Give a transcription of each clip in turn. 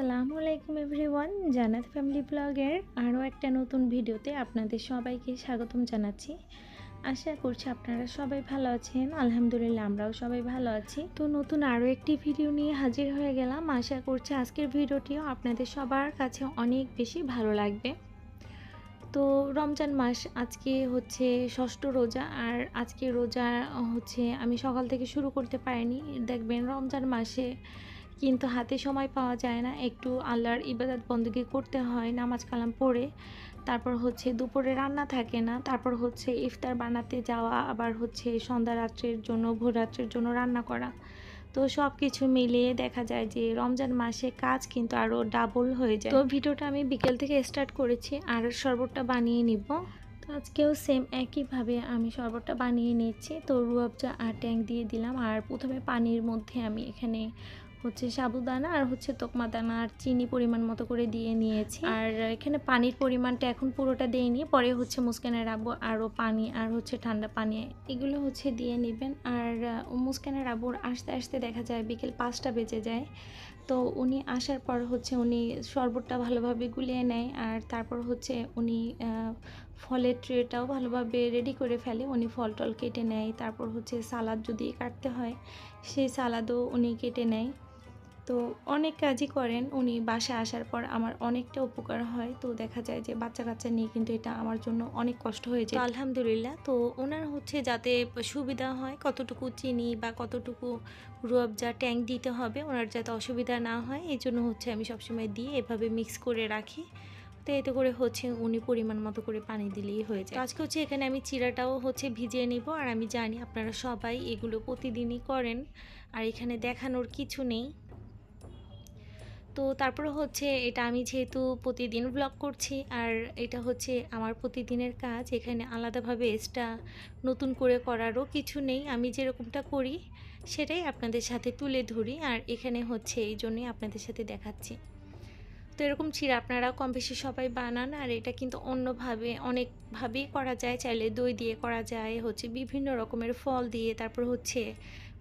আসসালামু আলাইকুম এভরিওয়ান, জান্নাত ফ্যামিলি ব্লগের আরও একটা নতুন ভিডিওতে আপনাদের সবাইকে স্বাগতম জানাচ্ছি। আশা করছি আপনারা সবাই ভালো আছেন। আলহামদুলিল্লাহ আমরাও সবাই ভালো আছি। তো নতুন আরও একটি ভিডিও নিয়ে হাজির হয়ে গেলাম। আশা করছি আজকের ভিডিওটিও আপনাদের সবার কাছে অনেক বেশি ভালো লাগবে। তো রমজান মাস আজকে হচ্ছে ষষ্ঠ রোজা, আর আজকে রোজা হচ্ছে আমি সকাল থেকে শুরু করতে পারিনি। দেখবেন রমজান মাসে কিন্তু হাতে সময় পাওয়া যায় না, একটু আল্লাহর ইবাদত বন্দেগী করতে হয় নামাজ কালাম পড়ে। তারপর হচ্ছে দুপুরে রান্না থাকে না, তারপর হচ্ছে ইফতার বানাতে যাওয়া, আবার হচ্ছে সন্ধ্যা রাত্রের জন্য ভোর রাত্রের জন্য রান্না করা। তো সব কিছু মিলিয়ে দেখা যায় যে রমজান মাসে কাজ কিন্তু আরও ডাবল হয়ে যায়। তো ভিডিওটা আমি বিকেল থেকে স্টার্ট করেছি আর শরবতটা বানিয়ে নিব। তো আজকেও সেম একইভাবে আমি শরবতটা বানিয়ে নিচ্ছি। তো রুয়াবজা আর ট্যাং দিয়ে দিলাম, আর প্রথমে পানির মধ্যে আমি এখানে হচ্ছে সাবুদানা আর হচ্ছে তোকমা দানা আর চিনি পরিমাণ মতো করে দিয়ে নিয়েছি। আর এখানে পানির পরিমাণটা এখন পুরোটা দিইনি, পরে হচ্ছে মুস্কানের আব্বু আরও পানি আর হচ্ছে ঠান্ডা পানি এগুলো হচ্ছে দিয়ে নেবেন। আর মুস্কানের আব্বুর আসতে আসতে দেখা যায় বিকেল 5টা বেজে যায়। তো উনি আসার পর হচ্ছে উনি শরবতটা ভালোভাবে গুলিয়ে নেয়, আর তারপর হচ্ছে উনি ফলের ট্রেটাও ভালোভাবে রেডি করে ফেলে। উনি ফল টল কেটে নেয়, তারপর হচ্ছে সালাদ যদি কাটতে হয় সেই সালাদও উনি কেটে নেয়। তো অনেক কাজই করেন উনি। বাসায় আসার পর আমার অনেকটা উপকার হয়। তো দেখা যায় যে বাচ্চা কাচ্চা নিয়ে কিন্তু এটা আমার জন্য অনেক কষ্ট হয়ে যায়। আলহামদুলিল্লাহ, তো ওনার হচ্ছে যাতে সুবিধা হয় কতটুকু চিনি বা কতটুকু রুয়াবজা ট্যাং দিতে হবে, ওনার যাতে অসুবিধা না হয় এই জন্য হচ্ছে আমি সবসময় দিয়ে এভাবে মিক্স করে রাখি। তো এতে করে হচ্ছে উনি পরিমাণ মতো করে পানি দিলেই হয়ে যায়। আজকে হচ্ছে এখানে আমি চিড়াটাও হচ্ছে ভিজিয়ে নিব, আর আমি জানি আপনারা সবাই এগুলো প্রতিদিনই করেন, আর এখানে দেখানোর কিছু নেই। তো তারপরে হচ্ছে এটা আমি যেহেতু প্রতিদিন ব্লগ করছি, আর এটা হচ্ছে আমার প্রতিদিনের কাজ, এখানে আলাদাভাবে এক্সট্রা নতুন করে করারও কিছু নেই। আমি যেরকমটা করি সেটাই আপনাদের সাথে তুলে ধরি, আর এখানে হচ্ছে এই জন্যই আপনাদের সাথে দেখাচ্ছি। তো এরকম চিড়া আপনারা কম বেশি সবাই বানান, আর এটা কিন্তু অন্যভাবে অনেকভাবেই করা যায়। চাইলে দই দিয়ে করা যায়, হচ্ছে বিভিন্ন রকমের ফল দিয়ে, তারপর হচ্ছে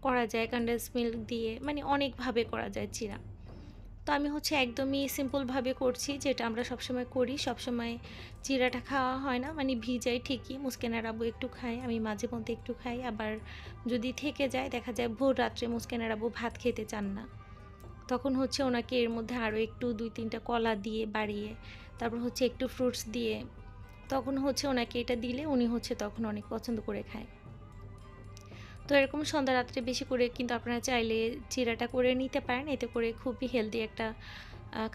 করা যায় কনডেন্স মিল্ক দিয়ে, মানে অনেকভাবে করা যায় চিড়া। তো আমি হচ্ছে একদমই সিম্পলভাবে করছি, যেটা আমরা সবসময় করি। সবসময় চিড়াটা খাওয়া হয় না, মানে ভিজাই ঠিকই, মুস্কানের আব্বু একটু খায়, আমি মাঝে মধ্যে একটু খাই। আবার যদি থেকে যায় দেখা যায় ভোর রাত্রে মুস্কানের আব্বু ভাত খেতে চান না, তখন হচ্ছে ওনাকে এর মধ্যে আরও একটু 2-3টা কলা দিয়ে বাড়িয়ে, তারপর হচ্ছে একটু ফ্রুটস দিয়ে, তখন হচ্ছে ওনাকে এটা দিলে উনি হচ্ছে তখন অনেক পছন্দ করে খায়। তো এরকম সন্ধ্যা রাত্রে বেশি করে কিন্তু আপনারা চাইলে চিড়াটা করে নিতে পারেন, এতে করে খুবই হেলদি একটা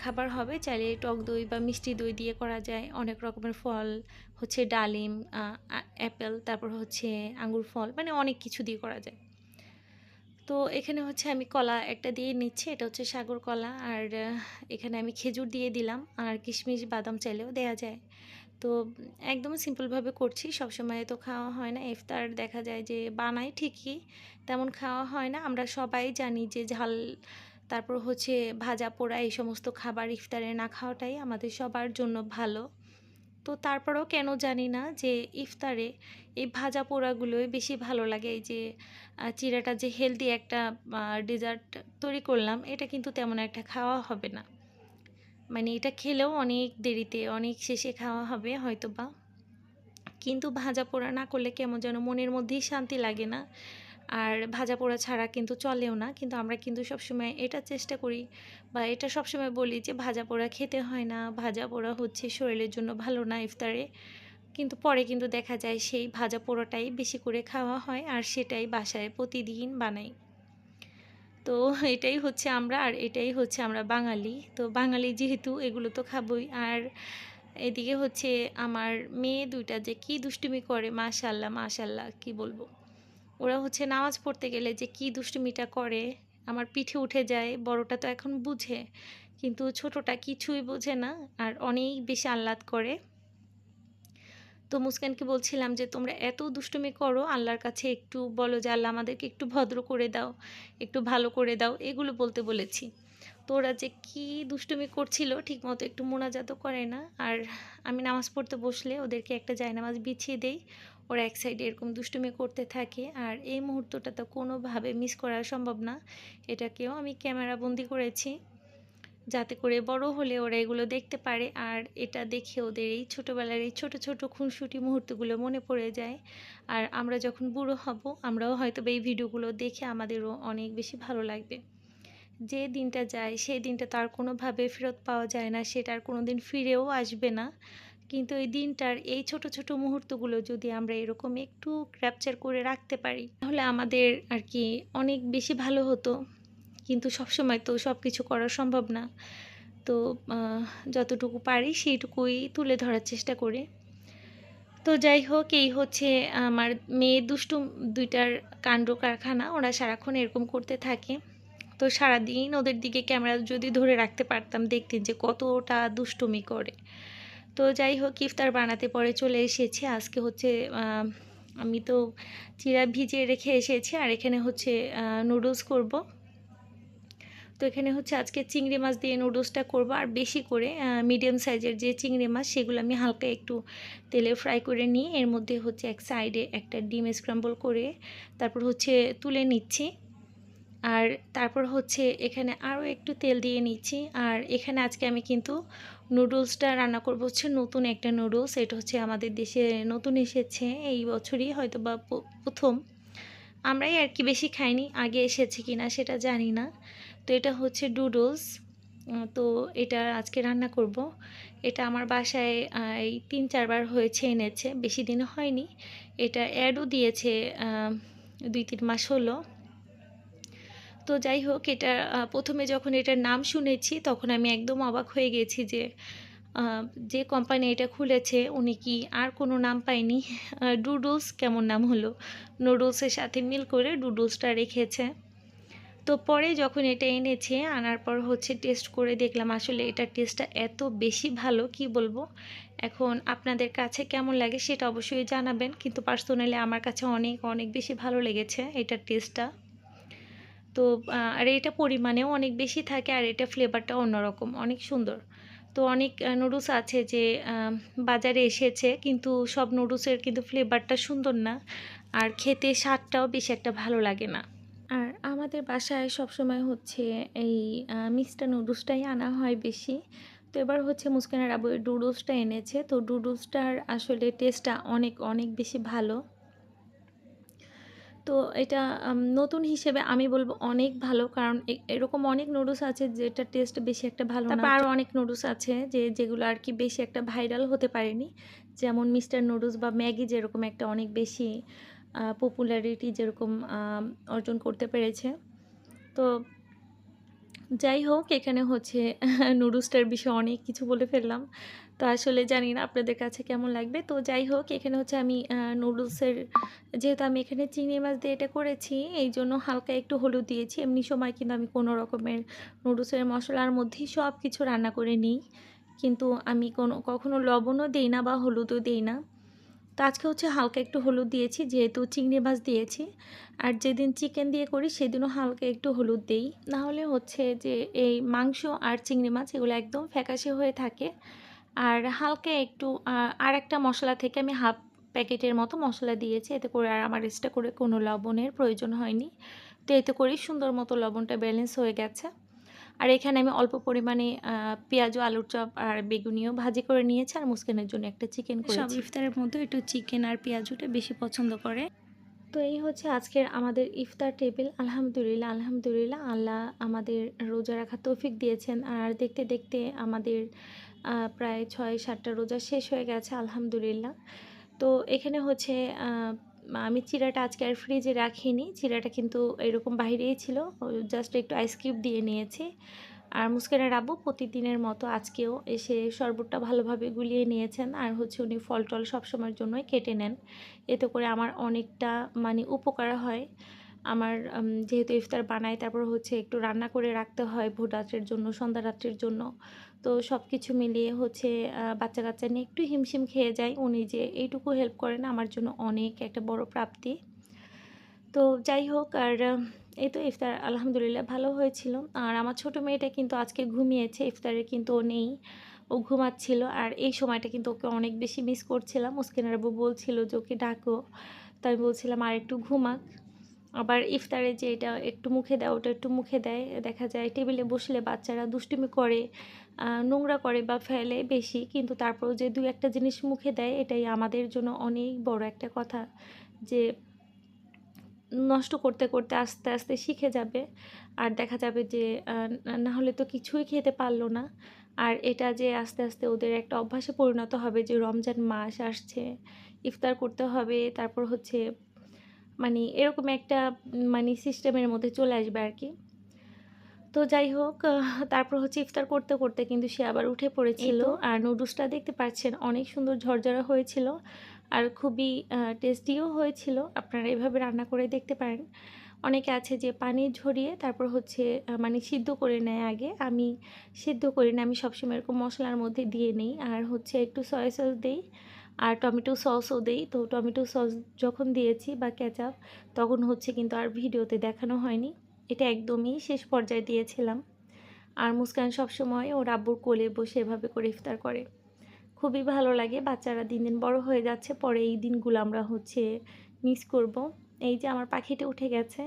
খাবার হবে। চাইলে টক দই বা মিষ্টি দই দিয়ে করা যায়, অনেক রকমের ফল হচ্ছে ডালিম, অ্যাপেল, তারপর হচ্ছে আঙ্গুর ফল, মানে অনেক কিছু দিয়ে করা যায়। তো এখানে হচ্ছে আমি কলা একটা দিয়ে নিচ্ছি, এটা হচ্ছে সাগর কলা, আর এখানে আমি খেজুর দিয়ে দিলাম, আর কিশমিশ বাদাম চাইলেও দেওয়া যায়। তো একদম সিম্পলভাবে করছি, সবসময় তো খাওয়া হয় না। ইফতার দেখা যায় যে বানাই ঠিকই, তেমন খাওয়া হয় না। আমরা সবাই জানি যে ঝাল, তারপর হচ্ছে ভাজা পোড়া এই সমস্ত খাবার ইফতারে না খাওয়াটাই আমাদের সবার জন্য ভালো। তো তারপরেও কেন জানি না যে ইফতারে এই ভাজা পোড়াগুলোই বেশি ভালো লাগে। এই যে চিড়াটা যে হেলদি একটা ডেজার্ট তৈরি করলাম, এটা কিন্তু তেমন একটা খাওয়া হবে না, মানে এটা খেলেও অনেক দেরিতে অনেক শেষে খাওয়া হবে হয়তোবা। কিন্তু ভাজা পোড়া না করলে কেমন যেন মনের মধ্যেই শান্তি লাগে না, আর ভাজা পোড়া ছাড়া কিন্তু চলেও না। কিন্তু আমরা কিন্তু সবসময় এটা চেষ্টা করি, বা এটা সবসময় বলি যে ভাজা পোড়া খেতে হয় না, ভাজা পোড়া হচ্ছে শরীরের জন্য ভালো না ইফতারে। কিন্তু পরে কিন্তু দেখা যায় সেই ভাজা পোড়াটাই বেশি করে খাওয়া হয়, আর সেটাই বাসায় প্রতিদিন বানাই। তো এটাই হচ্ছে আমরা, আর এটাই হচ্ছে আমরা বাঙালি। তো বাঙালি যেহেতু এগুলো তো খাবই। আর এদিকে হচ্ছে আমার মেয়ে দুইটা যে কি দুষ্টুমি করে, মাশাল্লাহ মাশাল্লাহ কি বলবো। ওরা হচ্ছে নামাজ পড়তে গেলে যে কি দুষ্টুমিটা করে, আমার পিঠে উঠে যায়। বড়টা তো এখন বুঝে, কিন্তু ছোটটা কিছুই বোঝে না, আর অনেক বেশি আহ্লাদ করে। তো মুস্কানকে বলছিলাম যে তোমরা এত দুষ্টুমি করো, আল্লাহর কাছে একটু বলো যে আল্লাহ আমাদেরকে একটু ভদ্র করে দাও, একটু ভালো করে দাও, এগুলো বলতে বলেছি। তো ওরা যে কী দুষ্টুমি করছিল ঠিকমতো একটু মোনাজাতও করে না। আর আমি নামাজ পড়তে বসলে ওদেরকে একটা জায়নামাজ বিছিয়ে দেই, ওরা এক সাইডে এরকম দুষ্টুমি করতে থাকে। আর এই মুহূর্তটা তো কোনোভাবে মিস করা সম্ভব না, এটাকেও আমি ক্যামেরা বন্দি করেছি। যাতে করে বড় হলে ওরা এগুলো দেখতে পারে আর এটা দেখে ওদের এই ছোটোবেলার এই ছোট ছোট খুনসুটি মুহূর্তগুলো মনে পড়ে যায়। আর আমরা যখন বুড়ো হব আমরাও হয়তো এই ভিডিওগুলো দেখে আমাদেরও অনেক বেশি ভালো লাগবে। যে দিনটা যায় সেই দিনটা তো আর কোনোভাবে ফেরত পাওয়া যায় না, সেটা আর কোনো দিন ফিরেও আসবে না। কিন্তু এই দিনটার এই ছোট ছোট মুহূর্তগুলো যদি আমরা এরকম একটু ক্যাপচার করে রাখতে পারি তাহলে আমাদের আর কি অনেক বেশি ভালো হতো। কিন্তু সবসময় তো সব কিছু করা সম্ভব না। তো যতটুকু পারি সেইটুকুই তুলে ধরার চেষ্টা করি। তো যাই হোক, এই হচ্ছে আমার মেয়ে দুষ্টু দুইটার কাণ্ড কারখানা। ওরা সারাক্ষণ এরকম করতে থাকে। তো সারাদিন ওদের দিকে ক্যামেরা যদি ধরে রাখতে পারতাম দেখতেন যে কতটা দুষ্টুমি করে। তো যাই হোক, ইফতার বানাতে পরে চলে এসেছি। আজকে হচ্ছে আমি তো চিড়া ভিজিয়ে রেখে এসেছি আর এখানে হচ্ছে নুডলস করব। তো এখানে হচ্ছে আজকে চিংড়ি মাছ দিয়ে নুডলসটা করব আর বেশি করে মিডিয়াম সাইজের যে চিংড়ি মাছ সেগুলো আমি হালকা একটু তেলে ফ্রাই করে নিয়ে এর মধ্যে হচ্ছে এক সাইডে একটা ডিম স্ক্রাম্বল করে তারপর হচ্ছে তুলে নিচ্ছি। আর তারপর হচ্ছে এখানে আরও একটু তেল দিয়ে নিচ্ছি। আর এখানে আজকে আমি কিন্তু নুডলসটা রান্না করব হচ্ছে নতুন একটা নুডলস। এটা হচ্ছে আমাদের দেশে নতুন এসেছে এই বছরই, হয়তো বা প্রথম। আমরাই আর কি বেশি খাইনি, আগে এসেছে কিনা সেটা জানি না। তো এটা হচ্ছে ডুডলস। তো এটা আজকে রান্না করব। এটা আমার বাসায় এই 3-4 বার হয়েছে, এনেছে, বেশি দিন হয়নি। এটা অ্যাডও দিয়েছে 2-3 মাস হলো। তো যাই হোক, এটা প্রথমে যখন এটার নাম শুনেছি তখন আমি একদম অবাক হয়ে গেছি যে যে কোম্পানি এটা খুলেছে উনি কি আর কোনো নাম পায়নি? ডুডলস কেমন নাম হলো? নুডলসের সাথে মিল করে ডুডলসটা রেখেছে। তো পরে যখন এটা এনেছে আনার পর হচ্ছে টেস্ট করে দেখলাম আসলে এটার টেস্টটা এত বেশি ভালো, কি বলবো। এখন আপনাদের কাছে কেমন লাগে সেটা অবশ্যই জানাবেন, কিন্তু পার্সোনালি আমার কাছে অনেক অনেক বেশি ভালো লেগেছে এটার টেস্টটা। তো আর এটা পরিমাণেও অনেক বেশি থাকে আর এটা ফ্লেভারটাও অন্যরকম, অনেক সুন্দর। তো অনেক নুডলস আছে যে বাজারে এসেছে কিন্তু সব নুডলসের কিন্তু ফ্লেভারটা সুন্দর না আর খেতে স্বাদটাও বেশি একটা ভালো লাগে না। আর আমাদের বাসায় সবসময় হচ্ছে এই মিক্সড নুডলসটাই আনা হয় বেশি। তো এবার হচ্ছে মুস্কানের আবু ডুডলসটা এনেছে। তো ডুডলসটার আসলে টেস্টটা অনেক অনেক বেশি ভালো। তো এটা নতুন হিসেবে আমি বলব অনেক ভালো, কারণ এরকম অনেক নুডলস আছে যেটার টেস্ট বেশি একটা ভালো না। তারপর আরও অনেক নুডলস আছে যেগুলো আর কি বেশি একটা ভাইরাল হতে পারেনি, যেমন মিস্টার নুডলস বা ম্যাগি, যেরকম একটা অনেক বেশি পপুলারিটি যেরকম অর্জন করতে পেরেছে। তো যাই হোক, এখানে হচ্ছে নুডলসটার বিষয়ে অনেক কিছু বলে ফেললাম। তো আসলে জানি না আপনাদের কাছে কেমন লাগবে। তো যাই হোক, এখানে হচ্ছে আমি নুডলসের, যেহেতু আমি এখানে চিংড়ি মাছ দিয়ে এটা করেছি এই জন্য হালকা একটু হলুদ দিয়েছি। এমনি সময় কিন্তু আমি কোনো রকমের নুডলসের মশলার মধ্যেই সব কিছু রান্না করে নিই, কিন্তু আমি কখনো লবণও দিই না বা হলুদও দিই না। তো আজকে হচ্ছে হালকা একটু হলুদ দিয়েছি যেহেতু চিংড়ি মাছ দিয়েছি। আর যেদিন চিকেন দিয়ে করি সেদিনও হালকা একটু হলুদ দিই, নাহলে হচ্ছে যে এই মাংস আর চিংড়ি মাছ এগুলো একদম ফ্যাকাশে হয়ে থাকে। আর হালকা একটু আর একটা মশলা থেকে আমি হাফ প্যাকেটের মতো মশলা দিয়েছি, এতে করে আর আমার এক্সট্রা করে কোনো লবণের প্রয়োজন হয়নি। তো এতে করেই সুন্দর মতো লবণটা ব্যালেন্স হয়ে গেছে। আর এখানে আমি অল্প পরিমাণে পেঁয়াজ, আলুর চপ আর বেগুনিও ভাজি করে নিয়েছি আর মুস্কানের জন্য একটা চিকেন করেছি। সব ইফতারের মধ্যে একটু চিকেন আর পেঁয়াজুটা বেশি পছন্দ করে। তো এই হচ্ছে আজকের আমাদের ইফতার টেবিল। আলহামদুলিল্লাহ আলহামদুলিল্লাহ, আল্লাহ আমাদের রোজা রাখার তৌফিক দিয়েছেন। আর দেখতে দেখতে আমাদের প্রায় 6-7টা রোজা শেষ হয়ে গেছে আলহামদুলিল্লাহ। তো এখানে হচ্ছে আমি চিড়াটা আজকে আর ফ্রিজে রাখিনি, চিড়াটা কিন্তু এরকম বাইরেই ছিল, জাস্ট একটু আইস কিউব দিয়ে নিয়েছি। আর মুস্কানের আব্বু প্রতিদিনের মতো আজকেও এসে শরবতটা ভালোভাবে গুলিয়ে নিয়েছেন আর হচ্ছে উনি ফল টল সবসময়ের জন্যই কেটে নেন। এতে করে আমার অনেকটা মানে উপকার হয়। আমার যেহেতু ইফতার বানাই তারপর হচ্ছে একটু রান্না করে রাখতে হয় ভোর রাত্রের জন্য, সন্ধ্যা রাত্রের জন্য। তো সব কিছু মিলিয়ে হচ্ছে বাচ্চা কাচ্চা নিয়ে একটু হিমশিম খেয়ে যায়, উনি যে এইটুকু হেল্প করেন আমার জন্য অনেক একটা বড় প্রাপ্তি। তো যাই হোক, আর এই তো ইফতার আলহামদুলিল্লাহ ভালো হয়েছিল। আর আমার ছোটো মেয়েটা কিন্তু আজকে ঘুমিয়েছে, ইফতারে কিন্তু ও নেই, ও ঘুমাচ্ছিল। আর এই সময়টা কিন্তু ওকে অনেক বেশি মিস করছিলাম। মুস্কানের আব্বু বলছিল যে ওকে ডাকো, তাই বলছিলাম আর একটু ঘুমাক। আবার ইফতারে যে এটা একটু মুখে দেয় ওটা একটু মুখে দেয়, দেখা যায় টেবিলে বসলে বাচ্চারা দুষ্টুমি করে, নোংরা করে বা ফেলে বেশি, কিন্তু তারপরেও যে দু একটা জিনিস মুখে দেয় এটাই আমাদের জন্য অনেক বড় একটা কথা, যে নষ্ট করতে করতে আস্তে আস্তে শিখে যাবে। আর দেখা যাবে যে না হলে তো কিছুই খেতে পারলো না। আর এটা যে আস্তে আস্তে ওদের একটা অভ্যাসে পরিণত হবে যে রমজান মাস আসছে, ইফতার করতে হবে, তারপর হচ্ছে মানে এরকম একটা মানে সিস্টেমের মধ্যে চলে আসবে আর কি। তো যাই হোক, তারপর হচ্ছে ইফতার করতে করতে কিন্তু সে আবার উঠে পড়েছিল। আর নুডলসটা দেখতে পাচ্ছেন অনেক সুন্দর ঝরঝরা হয়েছিল আর খুবই টেস্টিও হয়েছিল। আপনারা এভাবে রান্না করে দেখতে পারেন। অনেকে আছে যে পানি ঝরিয়ে তারপর হচ্ছে মানে সিদ্ধ করে নেয় আগে। আমি সিদ্ধ করি না, আমি সবসময় এরকম মশলার মধ্যে দিয়ে নিই। আর হচ্ছে একটু সয়া সস দেই আর টমেটো সসও দেই। তো টমেটো সস যখন দিয়েছি বা কেচাপ, তখন হচ্ছে কিন্তু আর ভিডিওতে দেখানো হয়নি। এটা একদমই শেষ পর্যায়ে দিয়েছিলাম। আর মুস্কান সবসময় ওর আব্বুর কোলে বসে এভাবে করে ইফতার করে। খুবই ভালো লাগে। বাচ্চারা দিন দিন বড় হয়ে যাচ্ছে, পরে এই দিনগুলো আমরা হচ্ছে মিস করব। এই যে আমার পাখিটা উঠে গেছে,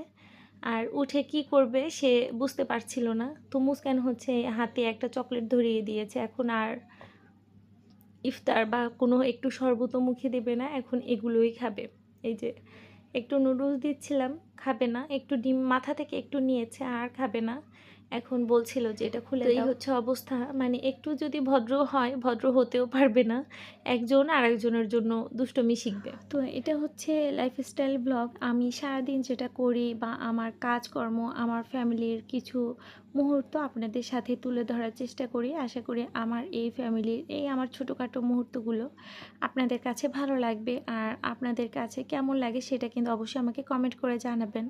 আর উঠে কি করবে সে বুঝতে পারছিল না। তো মুস্কান হচ্ছে হাতে একটা চকলেট ধরিয়ে দিয়েছে, এখন আর ইফতার বা কোনো একটু শরবতও মুখে দেবে না, এখন এগুলোই খাবে। এই যে একটু নুডলস দিচ্ছিলাম, খাবে না। একটু ডিম মাথা থেকে একটু নিয়েছে, আর খাবে না। এখন বলছিল যে এটা খুলে দাও। এই হচ্ছে অবস্থা, মানে একটু যদি ভদ্র হয়, ভদ্র হতেও পারবে না। একজন আরেকজনের জন্য দুষ্টুমি শিখবে। তো এটা হচ্ছে লাইফস্টাইল ব্লগ। আমি সারাদিন যেটা করি বা আমার কাজকর্ম, আমার ফ্যামিলির কিছু মুহূর্ত আপনাদের সাথে তুলে ধরার চেষ্টা করি। আশা করি আমার এই ফ্যামিলির এই আমার ছোটোখাটো মুহূর্তগুলো আপনাদের কাছে ভালো লাগবে। আর আপনাদের কাছে কেমন লাগে সেটা কিন্তু অবশ্যই আমাকে কমেন্ট করে জানাবেন।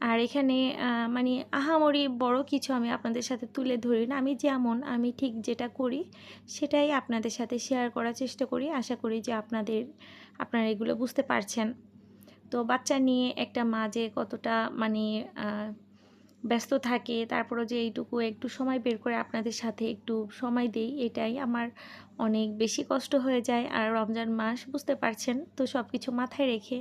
আর এখানে মানে আহামরি বড় কিছু আমি আপনাদের সাথে তুলে ধরি না। আমি যেমন আমি ঠিক যেটা করি সেটাই আপনাদের সাথে শেয়ার করার চেষ্টা করি। আশা করি যে আপনারা এগুলো বুঝতে পারছেন। তো বাচ্চা নিয়ে একটা মা যে কতটা মানে ব্যস্ত থাকে, তারপরও যে এইটুকু একটু সময় বের করে আপনাদের সাথে একটু সময় দেই, এটাই আমার অনেক বেশি কষ্ট হয়ে যায়। আর রমজান মাস বুঝতে পারছেন, তো সব কিছু মাথায় রেখে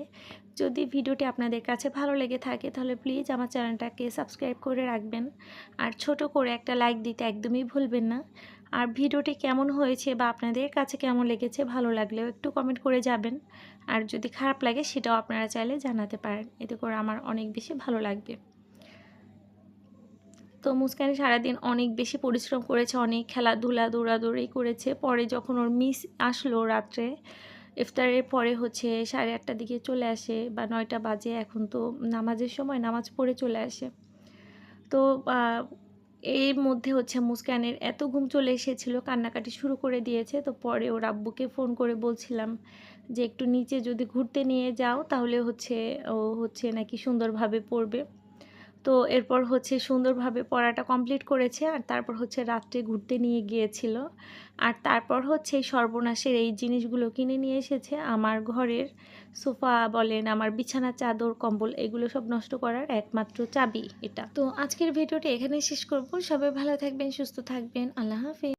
যদি ভিডিওটি আপনাদের কাছে ভালো লেগে থাকে তাহলে প্লিজ আমার চ্যানেলটাকে সাবস্ক্রাইব করে রাখবেন। আর ছোট করে একটা লাইক দিতে একদমই ভুলবেন না। আর ভিডিওটি কেমন হয়েছে বা আপনাদের কাছে কেমন লেগেছে, ভালো লাগলেও একটু কমেন্ট করে যাবেন। আর যদি খারাপ লাগে সেটাও আপনারা চাইলে জানাতে পারেন, এতে করে আমার অনেক বেশি ভালো লাগবে। তো মুস্কান সারাদিন অনেক বেশি পরিশ্রম করেছে, অনেক খেলাধুলা দৌড়াদৌড়ি করেছে। পরে যখন ওর মিস আসলো রাত্রে, ইফতারের পরে হচ্ছে 8:30টার দিকে চলে আসে বা 9টা বাজে, এখন তো নামাজের সময়, নামাজ পড়ে চলে আসে। তো এর মধ্যে হচ্ছে মুস্কানের এত ঘুম চলে এসেছিল, কান্নাকাটি শুরু করে দিয়েছে। তো পরে ওর আব্বুকে ফোন করে বলছিলাম যে একটু নিচে যদি ঘুরতে নিয়ে যাও তাহলে হচ্ছে ও হচ্ছে নাকি সুন্দরভাবে পড়বে। তো এরপর হচ্ছে সুন্দরভাবে পড়াটা কমপ্লিট করেছে, আর তারপর হচ্ছে রাত্রে ঘুরতে নিয়ে গিয়েছিল। আর তারপর হচ্ছে এই সর্বনাশের এই জিনিসগুলো কিনে নিয়ে এসেছে, আমার ঘরের সোফা বলেন, আমার বিছানা চাদর কম্বল, এগুলো সব নষ্ট করার একমাত্র চাবি এটা। তো আজকের ভিডিওটি এখানেই শেষ করব। সবাই ভালো থাকবেন, সুস্থ থাকবেন। আল্লাহ হাফেজ।